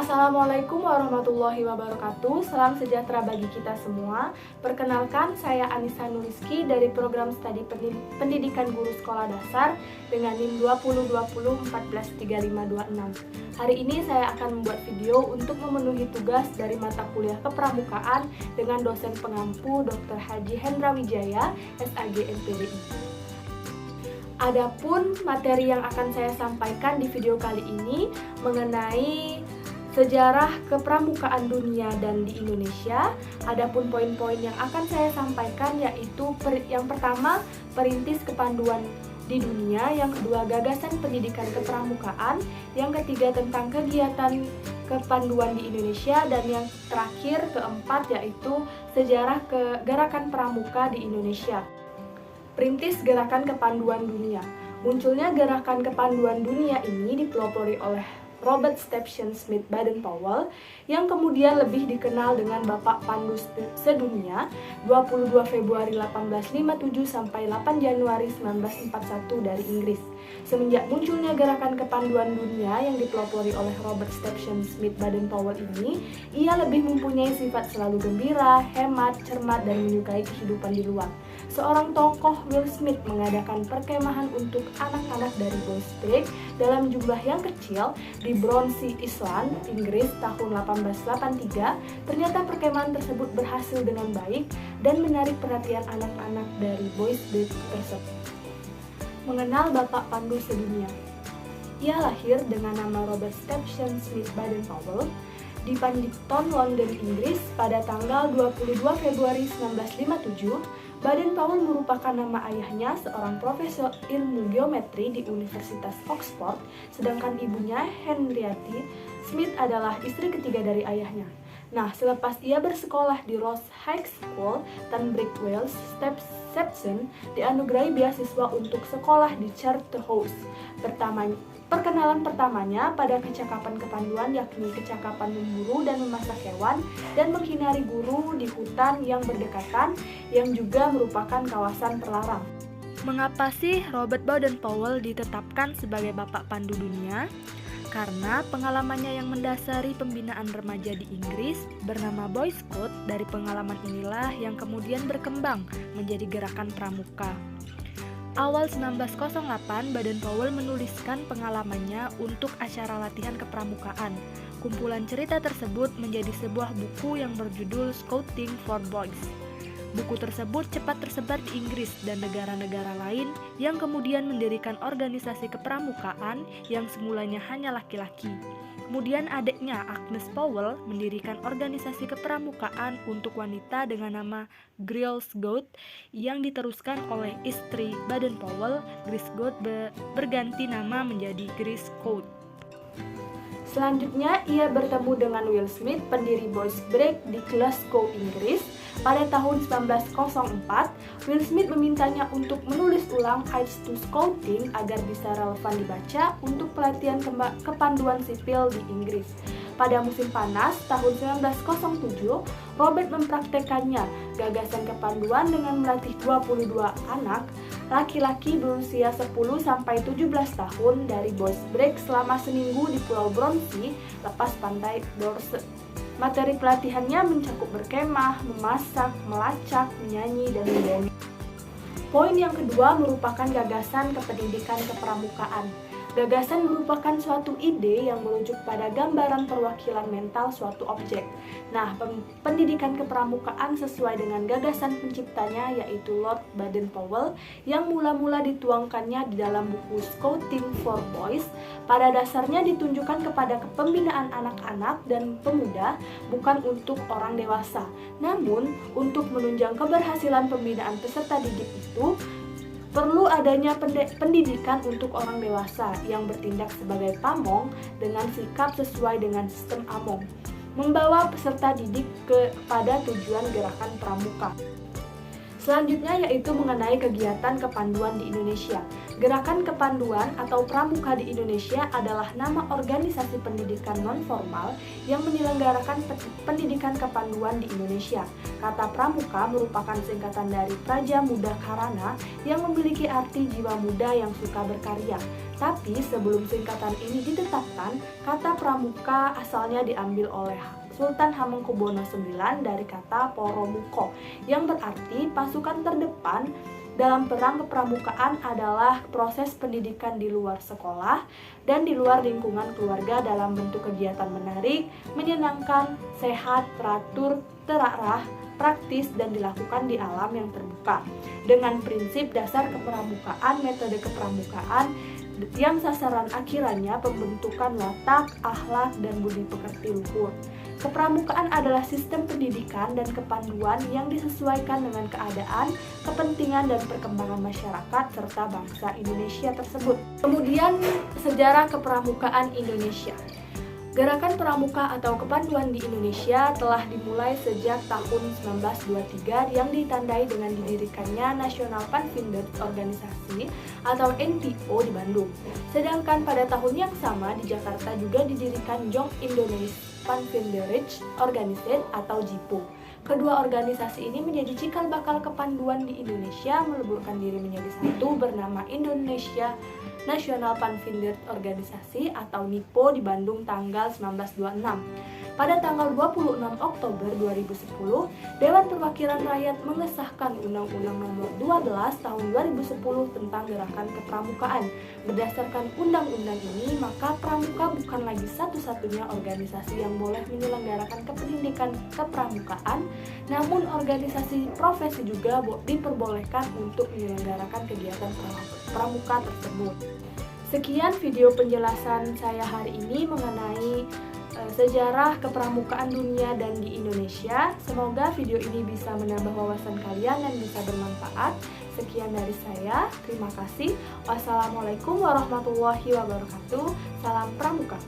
Assalamualaikum warahmatullahi wabarakatuh. Salam sejahtera bagi kita semua. Perkenalkan, saya Anissa Nuliski dari program studi pendidikan guru sekolah dasar dengan NIM 2020143526. Hari ini saya akan membuat video untuk memenuhi tugas dari mata kuliah kepramukaan dengan dosen pengampu Dr. Haji Hendra Wijaya, SAG MPDI. Adapun materi yang akan saya sampaikan di video kali ini mengenai sejarah kepramukaan dunia dan di Indonesia. Adapun poin-poin yang akan saya sampaikan yaitu yang pertama, perintis kepanduan di dunia, yang kedua, gagasan pendidikan kepramukaan, yang ketiga, tentang kegiatan kepanduan di Indonesia, dan yang terakhir, keempat, yaitu sejarah gerakan pramuka di Indonesia. Perintis gerakan kepanduan dunia. Munculnya gerakan kepanduan dunia ini dipelopori oleh Robert Stephen Smith Baden-Powell yang kemudian lebih dikenal dengan Bapak Pandu Sedunia, 22 Februari 1857 sampai 8 Januari 1941 dari Inggris. Semenjak munculnya gerakan kepanduan dunia yang dipelopori oleh Robert Stephen Smith Baden-Powell ini, ia lebih mempunyai sifat selalu gembira, hemat, cermat, dan menyukai kehidupan di luar. Seorang tokoh, Will Smith, mengadakan perkemahan untuk anak-anak dari Boys Brigade dalam jumlah yang kecil di Bronsey Island, Inggris tahun 1883. Ternyata perkemahan tersebut berhasil dengan baik dan menarik perhatian anak-anak dari Boys Brigade tersebut. Mengenal Bapak Pandu Sedunia. Ia lahir dengan nama Robert Stephen Smith Baden-Powell di Paddington, London, Inggris pada tanggal 22 Februari 1957. Baden-Powell merupakan nama ayahnya, seorang profesor ilmu geometri di Universitas Oxford, sedangkan ibunya, Henriette Smith, adalah istri ketiga dari ayahnya. Nah, selepas ia bersekolah di Ross High School, Tunbridge Wells, Stephen dianugerahi beasiswa untuk sekolah di Charterhouse. Perkenalan pertamanya pada kecakapan kepanduan, yakni kecakapan memburu dan memasak hewan dan menghinari guru di hutan yang berdekatan, yang juga merupakan kawasan terlarang. Mengapa sih Robert Baden-Powell ditetapkan sebagai Bapak Pandu Dunia? Karena pengalamannya yang mendasari pembinaan remaja di Inggris bernama Boy Scout. Dari pengalaman inilah yang kemudian berkembang menjadi gerakan pramuka. Awal 1908, Baden-Powell menuliskan pengalamannya untuk acara latihan kepramukaan. Kumpulan cerita tersebut menjadi sebuah buku yang berjudul Scouting for Boys. Buku tersebut cepat tersebar di Inggris dan negara-negara lain yang kemudian mendirikan organisasi kepramukaan yang semulanya hanya laki-laki. Kemudian adiknya, Agnes Powell, mendirikan organisasi kepramukaan untuk wanita dengan nama Girls Scout yang diteruskan oleh istri Baden-Powell, Grace Scout, berganti nama menjadi Grace Scout. Selanjutnya, ia bertemu dengan Will Smith, pendiri Boys Brigade di Glasgow, Inggris. Pada tahun 1904, Will Smith memintanya untuk menulis ulang Guides to Scouting agar bisa relevan dibaca untuk pelatihan kepanduan sipil di Inggris. Pada musim panas tahun 1907, Robert mempraktekannya gagasan kepanduan dengan melatih 22 anak laki-laki berusia 10-17 tahun dari Boys Brigade selama seminggu di Pulau Bronsey, lepas pantai Dorset. Materi pelatihannya mencakup berkemah, memasak, melacak, menyanyi, dan mendongeng. Poin yang kedua merupakan gagasan kependidikan kepramukaan. Gagasan merupakan suatu ide yang merujuk pada gambaran perwakilan mental suatu objek. Nah, pendidikan kepramukaan sesuai dengan gagasan penciptanya, yaitu Lord Baden-Powell, yang mula-mula dituangkannya di dalam buku Scouting for Boys, pada dasarnya ditunjukkan kepada pembinaan anak-anak dan pemuda, bukan untuk orang dewasa. Namun, untuk menunjang keberhasilan pembinaan peserta didik itu, perlu adanya pendidikan untuk orang dewasa yang bertindak sebagai pamong dengan sikap sesuai dengan sistem Among, membawa peserta didik kepada tujuan gerakan pramuka. Selanjutnya yaitu mengenai kegiatan kepanduan di Indonesia. Gerakan Kepanduan atau Pramuka di Indonesia adalah nama organisasi pendidikan non-formal yang menyelenggarakan pendidikan kepanduan di Indonesia. Kata Pramuka merupakan singkatan dari Praja Muda Karana yang memiliki arti jiwa muda yang suka berkarya. Tapi sebelum singkatan ini ditetapkan, kata Pramuka asalnya diambil oleh Sultan Hamengkubuwono IX dari kata Poromuko yang berarti pasukan terdepan dalam perang kepramukaan adalah proses pendidikan di luar sekolah dan di luar lingkungan keluarga dalam bentuk kegiatan menarik, menyenangkan, sehat, teratur, terarah, praktis, dan dilakukan di alam yang terbuka. Dengan prinsip dasar kepramukaan, metode kepramukaan yang sasaran akhirannya pembentukan watak, akhlak, dan budi pekerti luhur. Kepramukaan adalah sistem pendidikan dan kepanduan yang disesuaikan dengan keadaan, kepentingan, dan perkembangan masyarakat serta bangsa Indonesia tersebut. Kemudian, sejarah kepramukaan Indonesia. Gerakan Pramuka atau Kepanduan di Indonesia telah dimulai sejak tahun 1923 yang ditandai dengan didirikannya National Panfindered Organisasi atau NPO di Bandung. Sedangkan pada tahun yang sama di Jakarta juga didirikan Jong Indonesian Panfinderij Organisatie atau JIPO. Kedua organisasi ini menjadi cikal bakal kepanduan di Indonesia, meleburkan diri menjadi satu bernama Indonesia National Panfindered Organisasi atau NIPO di Bandung tanggal 1926. Pada tanggal 26 Oktober 2010, Dewan Perwakilan Rakyat mengesahkan Undang-Undang Nomor 12 Tahun 2010 tentang Gerakan Kepramukaan. Berdasarkan undang-undang ini, maka pramuka bukan lagi satu-satunya organisasi yang boleh menyelenggarakan pendidikan kepramukaan, namun organisasi profesi juga diperbolehkan untuk menyelenggarakan kegiatan pramuka tersebut. Sekian video penjelasan saya hari ini mengenai sejarah kepramukaan dunia dan di Indonesia. Semoga video ini bisa menambah wawasan kalian dan bisa bermanfaat. Sekian dari saya, terima kasih. Wassalamualaikum warahmatullahi wabarakatuh. Salam Pramuka.